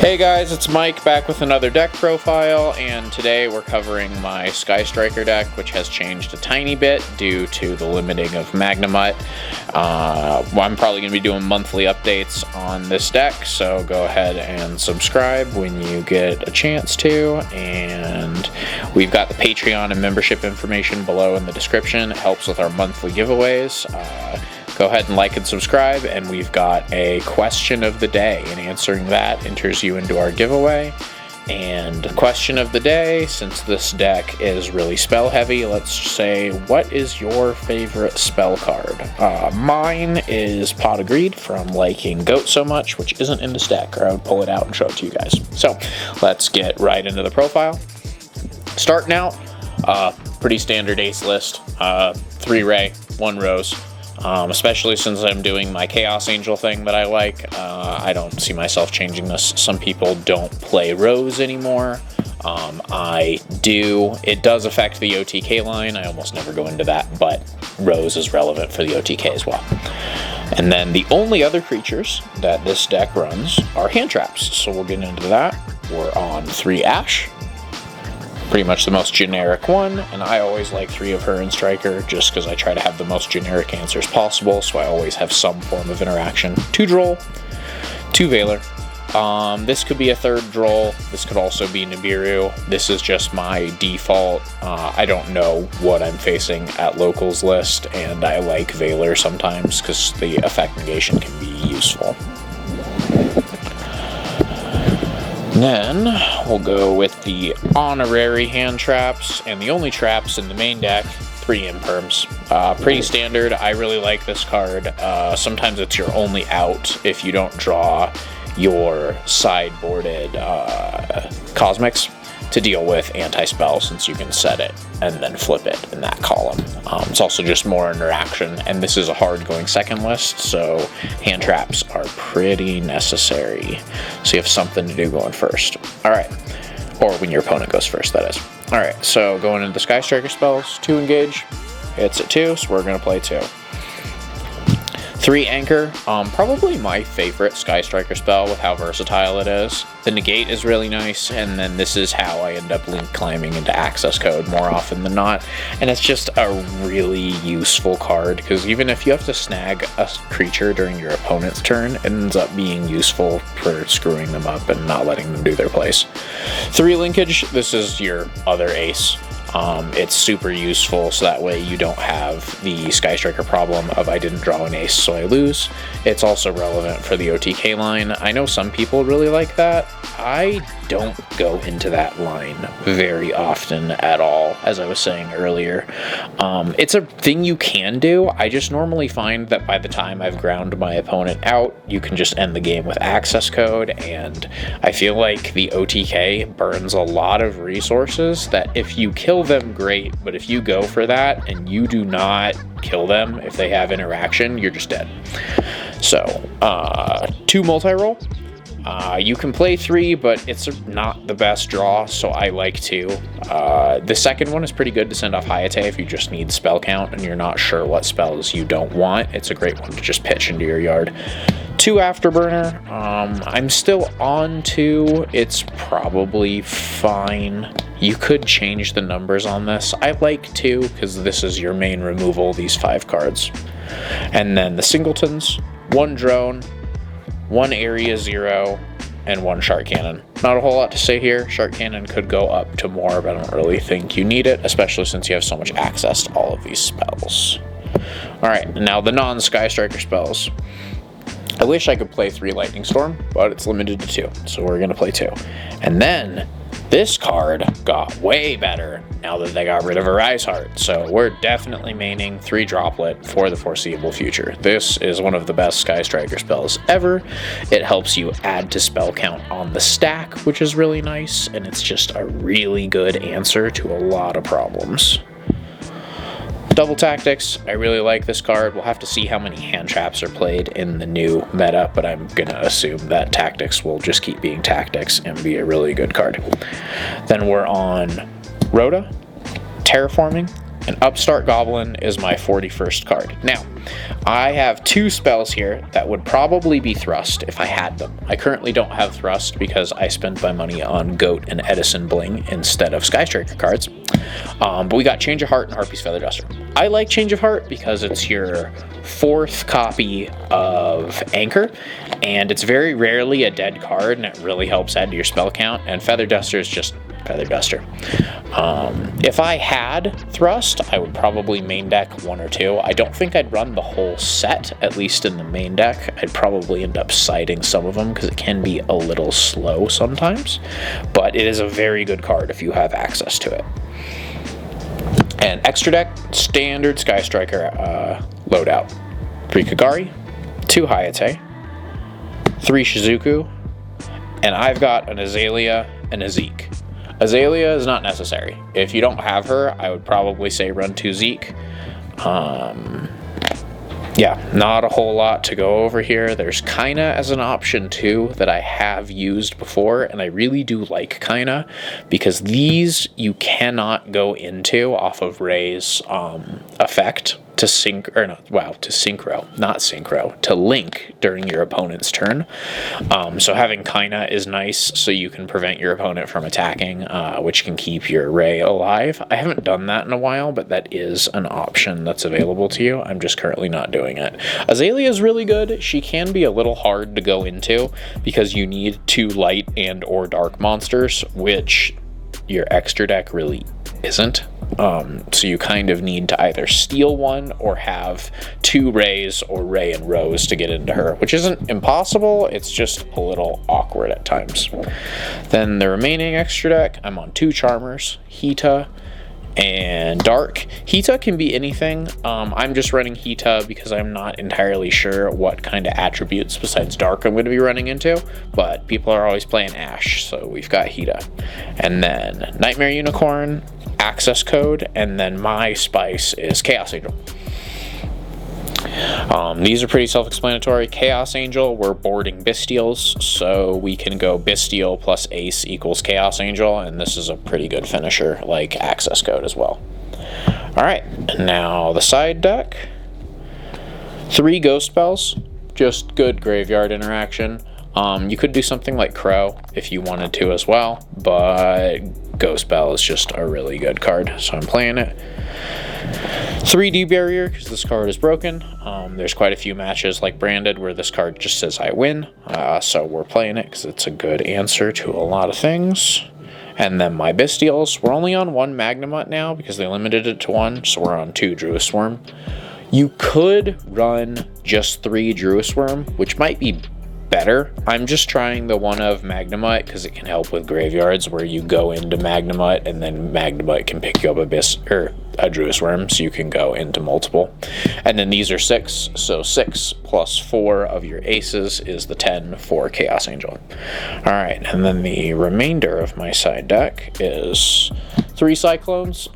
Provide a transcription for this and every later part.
Hey guys, it's Mike back with another deck profile, and today we're covering my Sky Striker deck, which has changed a tiny bit due to the limiting of Magnemite. I'm probably going to be doing monthly updates on this deck, so go ahead and subscribe when you get a chance to, and we've got the Patreon and membership information below in the description. It helps with our monthly giveaways. Go ahead and like and subscribe, and we've got a question of the day, and answering that enters you into our giveaway. And question of the day, since this deck is really spell heavy, let's say, what is your favorite spell card? Mine is Pot of Greed from liking Goat so much, which isn't in this deck, or I would pull it out and show it to you guys. So let's get right into the profile. Starting out, pretty standard ace list, 3 Ray, 1 Rose. Especially since I'm doing my Chaos Angel thing that I like. I don't see myself changing this. Some people don't play Rose anymore. I do. It does affect the OTK line. I almost never go into that, but Rose is relevant for the OTK as well. And then the only other creatures that this deck runs are hand traps. So we'll get into that. We're on 3 Ash. Pretty much the most generic one, and I always like 3 of her in Striker just because I try to have the most generic answers possible, so I always have some form of interaction. 2 Droll, 2 Veiler. This could be a 3rd Droll. This could also be Nibiru. This is just my default. I don't know what I'm facing at locals list, and I like Veiler sometimes because the effect negation can be useful. Then we'll go with the honorary hand traps, and the only traps in the main deck, 3 Imperms. Pretty standard. I really like this card. Sometimes it's your only out if you don't draw your sideboarded Cosmics to deal with anti-spell, since you can set it and then flip it in that column. It's also just more interaction, and this is a hard going second list, so hand traps are pretty necessary. So you have something to do going first. Alright, or when your opponent goes first, that is. Alright, so going into the Sky Striker spells, 2 Engage, it's at 2, so we're going to play 2. 3 Anchor, probably my favorite Sky Striker spell with how versatile it is. The negate is really nice, and then this is how I end up link climbing into access code more often than not. And it's just a really useful card, because even if you have to snag a creature during your opponent's turn, it ends up being useful for screwing them up and not letting them do their place. 3 Linkage, this is your other ace. It's super useful, so that way you don't have the Sky Striker problem of I didn't draw an ace, so I lose. It's also relevant for the OTK line. I know some people really like that. I don't go into that line very often at all, as I was saying earlier. It's a thing you can do. I just normally find that by the time I've ground my opponent out, you can just end the game with access code, and I feel like the OTK burns a lot of resources that if you kill them, great, but if you go for that and you do not kill them if they have interaction, you're just dead. So, 2 multi-roll. You can play 3, but it's not the best draw, so I like 2. The second one is pretty good to send off Hayate if you just need spell count and you're not sure what spells you don't want. It's a great one to just pitch into your yard. 2 Afterburner. I'm still on 2. It's probably fine. You could change the numbers on this. I like 2 because this is your main removal, these 5 cards. And then the singletons, 1 Drone, 1 Area 0, and 1 Shark Cannon. Not a whole lot to say here. Shark Cannon could go up to more, but I don't really think you need it, especially since you have so much access to all of these spells. Alright, now the non-Sky Striker spells. I wish I could play 3 Lightning Storm, but it's limited to 2, so we're going to play 2. And then this card got way better now that they got rid of Arise Heart, so we're definitely maining 3 Droplet for the foreseeable future. This is one of the best Sky Striker spells ever. It helps you add to spell count on the stack, which is really nice, and it's just a really good answer to a lot of problems. Double Tactics, I really like this card. We'll have to see how many hand traps are played in the new meta, but I'm going to assume that Tactics will just keep being Tactics and be a really good card. Then we're on Rhoda, Terraforming, And Upstart Goblin is my 41st card. Now, I have 2 spells here that would probably be Thrust if I had them. I currently don't have Thrust because I spent my money on Goat and Edison Bling instead of Sky Striker cards. But we got Change of Heart and Harpy's Feather Duster. I like Change of Heart because it's your 4th copy of Anchor, and it's very rarely a dead card, and it really helps add to your spell count, and Feather Duster is just Feather Duster. If I had Thrust, I would probably main deck 1 or 2. I don't think I'd run the whole set, at least in the main deck. I'd probably end up siding some of them because it can be a little slow sometimes, but it is a very good card if you have access to it. And extra deck, standard Sky Striker loadout. 3 Kagari, 2 Hayate, 3 Shizuku, and I've got an Azalea and a Zeke. Azalea is not necessary. If you don't have her, I would probably say run 2 Zeke. Yeah, not a whole lot to go over here. There's Kaina as an option too that I have used before, and I really do like Kaina because these you cannot go into off of Ray's effect to to link during your opponent's turn. So having Kaina is nice so you can prevent your opponent from attacking, which can keep your Ray alive. I haven't done that in a while, but that is an option that's available to you. I'm just currently not doing it. Azalea is really good. She can be a little hard to go into because you need 2 light and or dark monsters, which your extra deck really isn't. So you kind of need to either steal one or have 2 Rays or Ray and Rose to get into her, which isn't impossible, it's just a little awkward at times. Then the remaining extra deck, I'm on 2 Charmers, Hita, and Dark. Hita can be anything. I'm just running Hita because I'm not entirely sure what kind of attributes besides Dark I'm going to be running into, but people are always playing Ash, so we've got Hita. And then Nightmare Unicorn, access code, and then my spice is Chaos Angel. These are pretty self-explanatory. Chaos Angel, we're boarding Bystials, so we can go Bystial plus Ace equals Chaos Angel, and this is a pretty good finisher, like access code as well. Alright, now the side deck. 3 Ghost Spells, just good graveyard interaction. You could do something like Crow if you wanted to as well, but Ghost Spell is just a really good card, so I'm playing it. 3D Barrier, because this card is broken. There's quite a few matches like Branded where this card just says I win, so we're playing it because it's a good answer to a lot of things. And then my Bystials, we're only on 1 Magnemite now because they limited it to 1, so we're on 2 Druisworm. You could run just 3 Druisworm, which might be better. I'm just trying the one of Magnemite because it can help with graveyards where you go into Magnemite and then Magnemite can pick you up a Druisworm, so you can go into multiple. And then these are 6, so 6 plus 4 of your aces is the 10 for Chaos Angel. Alright, and then the remainder of my side deck is 3 Cyclones.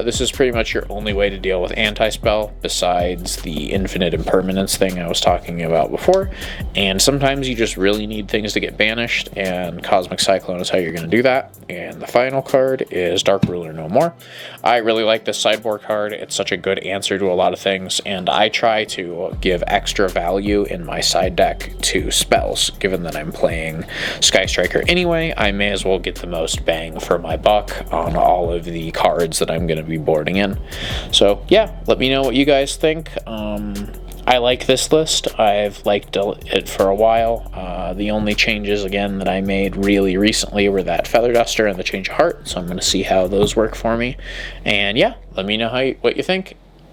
This is pretty much your only way to deal with anti-spell besides the infinite impermanence thing I was talking about before, and sometimes you just really need things to get banished, and Cosmic Cyclone is how you're going to do that. And the final card is Dark Ruler No More. I really like this sideboard card. It's such a good answer to a lot of things, and I try to give extra value in my side deck to spells. Given that I'm playing Sky Striker anyway, I may as well get the most bang for my buck on all of the cards that I'm going to be boarding in. So yeah, let me know what you guys think. I like this list. I've liked it for a while. The only changes, again, that I made really recently were that Feather Duster and the Change of Heart, so I'm going to see how those work for me. And yeah, let me know what you think.